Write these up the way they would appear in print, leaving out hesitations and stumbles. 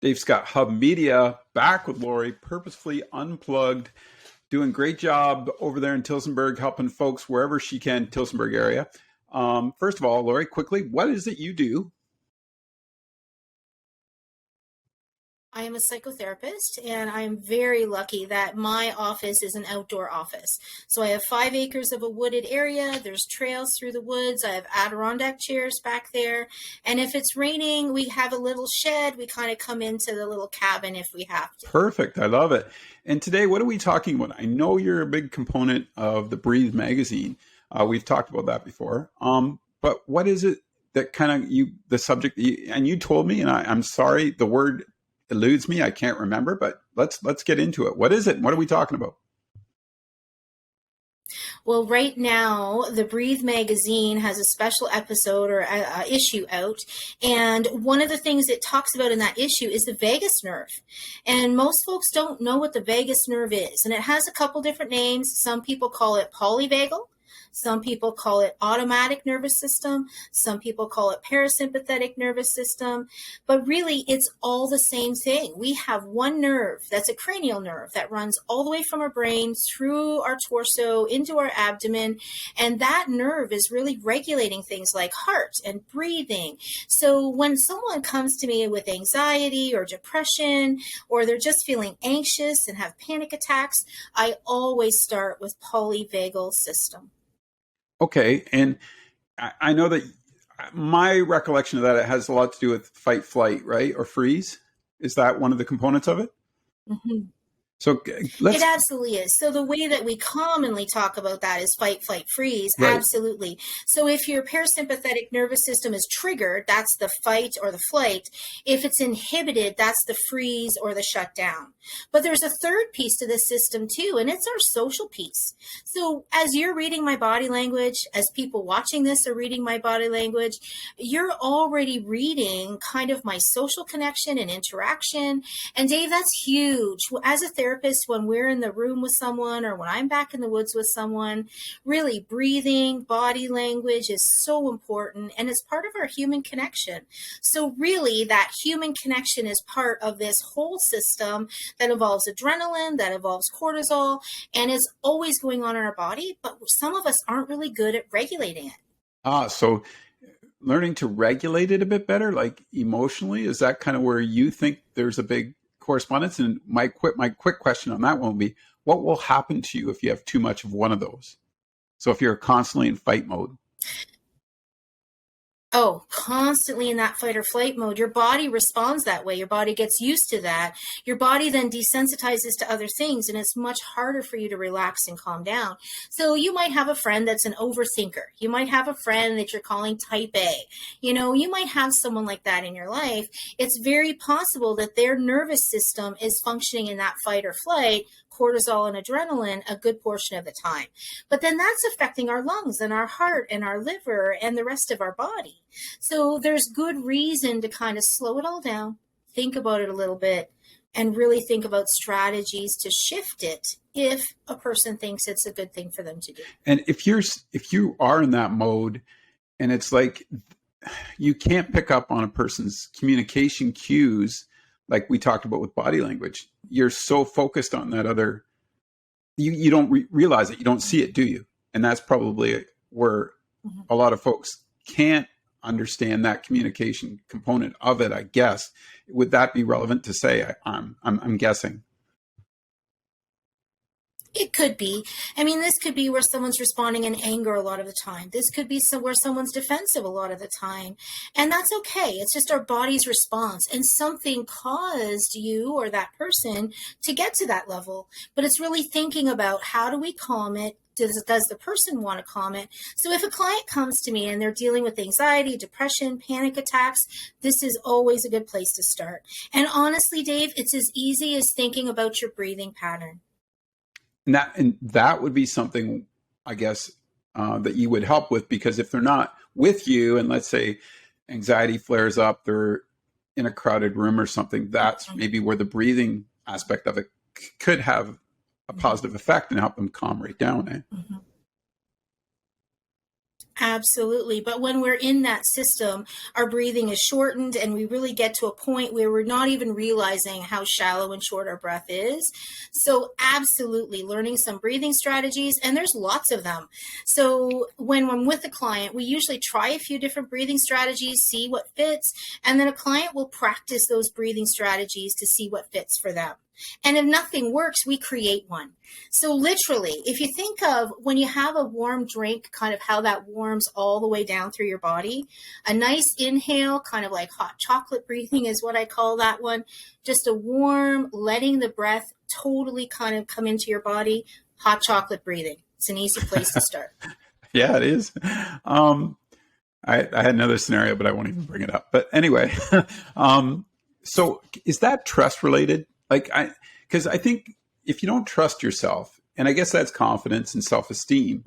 Dave Scott, Hub Media, back with Lori, Purposefully Unplugged, doing great job over there in Tillsonburg, helping folks wherever she can, Tillsonburg area. First of all, Lori, quickly, what is it you do? I am a psychotherapist, and I am very lucky that my office is an outdoor office. So I have 5 acres of a wooded area. There's trails through the woods. I have Adirondack chairs back there. And if it's raining, we have a little shed. We kind of come into the little cabin if we have to. Perfect. I love it. And today, what are we talking about? I know you're a big component of the Breathe magazine. We've talked about that before. But what is it that kind of the subject, and you told me, and I'm sorry, the word eludes me. I can't remember, but let's get into it. What is it? What are we talking about? Well, right now, the Breathe magazine has a special episode or issue out. And one of the things it talks about in that issue is the vagus nerve. And most folks don't know what the vagus nerve is. And it has a couple different names. Some people call it polyvagal. Some people call it automatic nervous system. Some people call it parasympathetic nervous system. But really, it's all the same thing. We have one nerve that's a cranial nerve that runs all the way from our brain through our torso into our abdomen. And that nerve is really regulating things like heart and breathing. So when someone comes to me with anxiety or depression, or they're just feeling anxious and have panic attacks, I always start with polyvagal system. Okay. And I know that my recollection of that, it has a lot to do with fight, flight, right? Or freeze. Is that one of the components of it? Mm-hmm. So it absolutely is. So the way that we commonly talk about that is fight, flight, freeze. Right. Absolutely. So if your parasympathetic nervous system is triggered, that's the fight or the flight. If it's inhibited, that's the freeze or the shutdown. But there's a third piece to this system too, and it's our social piece. So as you're reading my body language, as people watching this are reading my body language, you're already reading kind of my social connection and interaction. And Dave, that's huge. As a therapist, when we're in the room with someone or when I'm back in the woods with someone, really breathing, body language is so important, and it's part of our human connection. So really that human connection is part of this whole system that involves adrenaline, that involves cortisol, and it's always going on in our body, but some of us aren't really good at regulating it. So learning to regulate it a bit better, like emotionally, is that kind of where you think there's a big correspondence? And my quick question on that one will be, what will happen to you if you have too much of one of those? So if you're constantly in fight mode. Oh, constantly in that fight or flight mode, your body responds that way. Your body gets used to that. Your body then desensitizes to other things, and it's much harder for you to relax and calm down. So you might have a friend that's an overthinker. You might have a friend that you're calling type A. You might have someone like that in your life. It's very possible that their nervous system is functioning in that fight or flight, cortisol and adrenaline, a good portion of the time. But then that's affecting our lungs and our heart and our liver and the rest of our body. So there's good reason to kind of slow it all down, think about it a little bit, and really think about strategies to shift it if a person thinks it's a good thing for them to do. And if you are in that mode, and it's like you can't pick up on a person's communication cues, like we talked about with body language, you're so focused on that other, you don't realize it, you don't see it, do you? And that's probably where a lot of folks can't understand that communication component of it, I guess. Would that be relevant to say? I'm guessing. It could be. I mean, this could be where someone's responding in anger a lot of the time. This could be where someone's defensive a lot of the time. And that's okay. It's just our body's response. And something caused you or that person to get to that level. But it's really thinking about, how do we calm it? Does the person want to calm it? So if a client comes to me and they're dealing with anxiety, depression, panic attacks, this is always a good place to start. And honestly, Dave, it's as easy as thinking about your breathing pattern. And that would be something, I guess, that you would help with, because if they're not with you, and let's say anxiety flares up, they're in a crowded room or something, that's maybe where the breathing aspect of it could have a positive effect and help them calm right down. Mm-hmm. Absolutely. But when we're in that system, our breathing is shortened and we really get to a point where we're not even realizing how shallow and short our breath is. So, absolutely, learning some breathing strategies, and there's lots of them. So, when I'm with a client, we usually try a few different breathing strategies, see what fits, and then a client will practice those breathing strategies to see what fits for them. And if nothing works, we create one. So literally, if you think of when you have a warm drink, kind of how that warms all the way down through your body, a nice inhale, kind of like hot chocolate breathing is what I call that one. Just a warm, letting the breath totally kind of come into your body, hot chocolate breathing. It's an easy place to start. Yeah, it is. I had another scenario, but I won't even bring it up. But anyway, so is that trust related? Because I think if you don't trust yourself, and I guess that's confidence and self-esteem,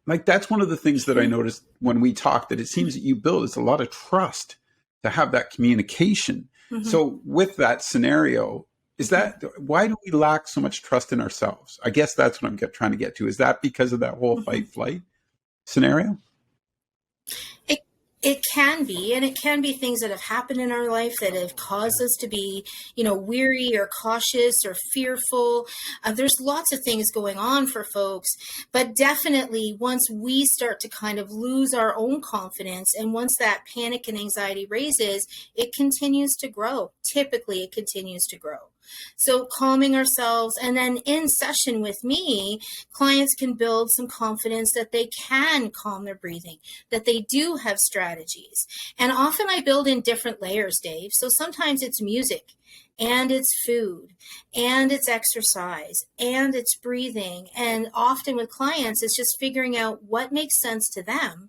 like that's one of the things that I noticed when we talked, that it seems that you build is a lot of trust to have that communication. So with that scenario, is that why do we lack so much trust in ourselves? I guess that's what I'm trying to get to. Is that because of that whole fight flight scenario? It can be, and it can be things that have happened in our life that have caused us to be, weary or cautious or fearful. There's lots of things going on for folks, but definitely once we start to kind of lose our own confidence, and once that panic and anxiety raises, it continues to grow. Typically, it continues to grow. So calming ourselves, and then in session with me, clients can build some confidence that they can calm their breathing, that they do have strategies. And often I build in different layers, Dave. So sometimes it's music, and it's food, and it's exercise, and it's breathing. And often with clients, it's just figuring out what makes sense to them,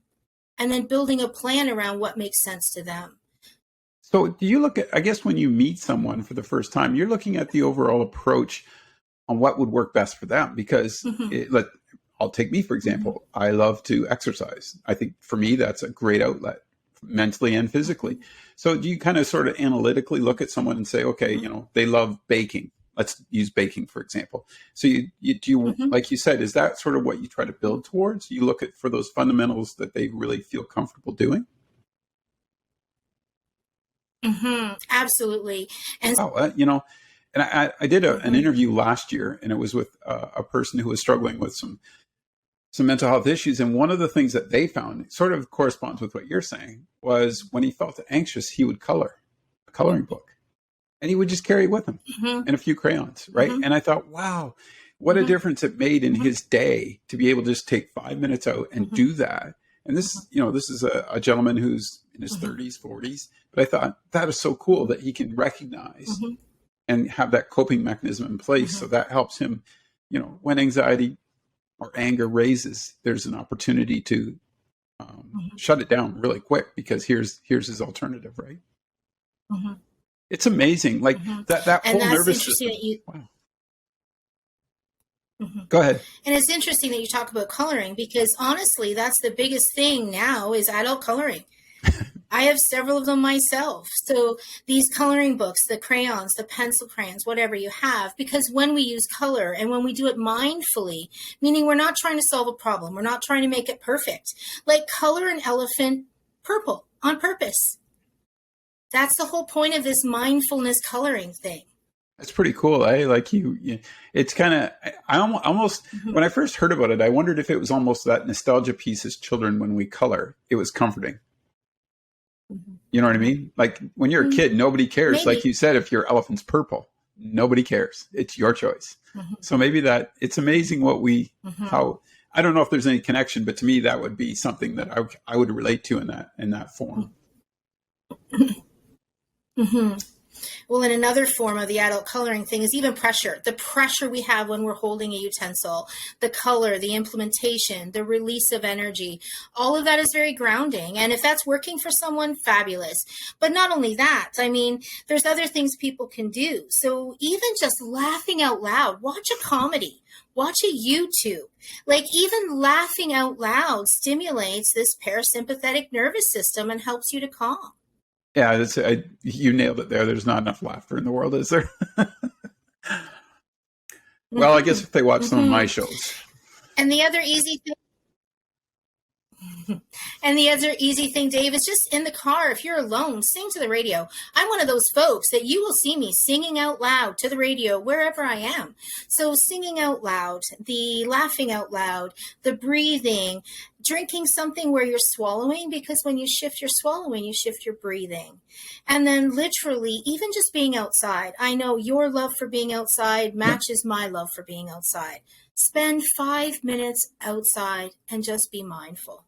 and then building a plan around what makes sense to them. So do you look at, I guess when you meet someone for the first time, you're looking at the overall approach on what would work best for them, because I'll take me, for example. I love to exercise. I think for me, that's a great outlet mentally and physically. So do you kind of sort of analytically look at someone and say, okay, they love baking. Let's use baking, for example. So you like you said, is that sort of what you try to build towards? You look at for those fundamentals that they really feel comfortable doing? Absolutely. And and I did an interview last year, and it was with a person who was struggling with some mental health issues. And one of the things that they found sort of corresponds with what you're saying was when he felt anxious, he would color a coloring book, and he would just carry it with him and a few crayons. Right. And I thought, wow, what a difference it made in his day to be able to just take 5 minutes out and do that. And this is a gentleman who's in his 30s, 40s. But I thought that is so cool that he can recognize and have that coping mechanism in place. So that helps him, when anxiety or anger raises, there's an opportunity to shut it down really quick, because here's his alternative, right? It's amazing. Like that whole nervous system. Wow. Go ahead. And it's interesting that you talk about coloring, because honestly, that's the biggest thing now is adult coloring. I have several of them myself. So these coloring books, the crayons, the pencil crayons, whatever you have, because when we use color and when we do it mindfully, meaning we're not trying to solve a problem, we're not trying to make it perfect, like color an elephant purple on purpose. That's the whole point of this mindfulness coloring thing. That's pretty cool. Like it's kind of, I almost, when I first heard about it, I wondered if it was almost that nostalgia piece as children when we color. It was comforting. You know what I mean? Like when you're a kid, nobody cares. Maybe. Like you said, if your elephant's purple, nobody cares. It's your choice. So maybe it's amazing what how, I don't know if there's any connection, but to me, that would be something that I would relate to in that form. Well, and another form of the adult coloring thing is even pressure. The pressure we have when we're holding a utensil, the color, the implementation, the release of energy, all of that is very grounding. And if that's working for someone, fabulous. But not only that, I mean, there's other things people can do. So even just laughing out loud, watch a comedy, watch a YouTube. Like even laughing out loud stimulates this parasympathetic nervous system and helps you to calm. Yeah, you nailed it there. There's not enough laughter in the world, is there? Well, I guess if they watch some of my shows. And the other easy thing, And the other easy thing, Dave, is just in the car, if you're alone, sing to the radio. I'm one of those folks that you will see me singing out loud to the radio wherever I am. So singing out loud, the laughing out loud, the breathing, drinking something where you're swallowing, because when you shift your swallowing, you shift your breathing. And then literally, even just being outside. I know your love for being outside matches my love for being outside. Spend 5 minutes outside and just be mindful.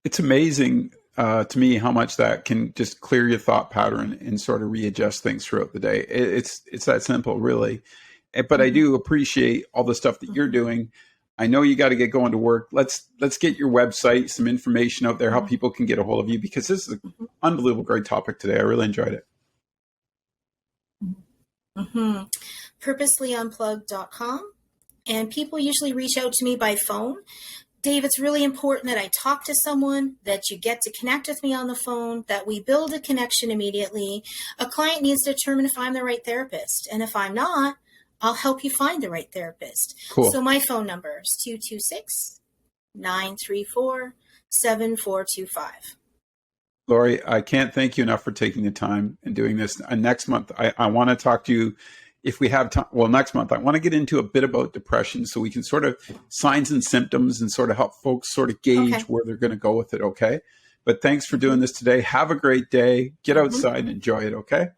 It's amazing to me how much that can just clear your thought pattern and sort of readjust things throughout the day. It's that simple, really. But I do appreciate all the stuff that you're doing. I know you got to get going to work. Let's get your website, some information out there, how people can get a hold of you, because this is an unbelievable great topic today. I really enjoyed it. Purposefullyunplugged.com. And people usually reach out to me by phone. Dave, it's really important that I talk to someone, that you get to connect with me on the phone, that we build a connection immediately. A client needs to determine if I'm the right therapist. And if I'm not, I'll help you find the right therapist. Cool. So my phone number is 226-934-7425. Lori, I can't thank you enough for taking the time and doing this. Next month, I want to talk to you. If we have time, well, next month, I want to get into a bit about depression so we can sort of signs and symptoms and sort of help folks sort of gauge where they're going to go with it. Okay. But thanks for doing this today. Have a great day. Get outside and enjoy it. Okay.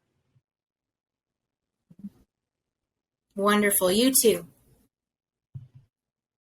Wonderful. You too.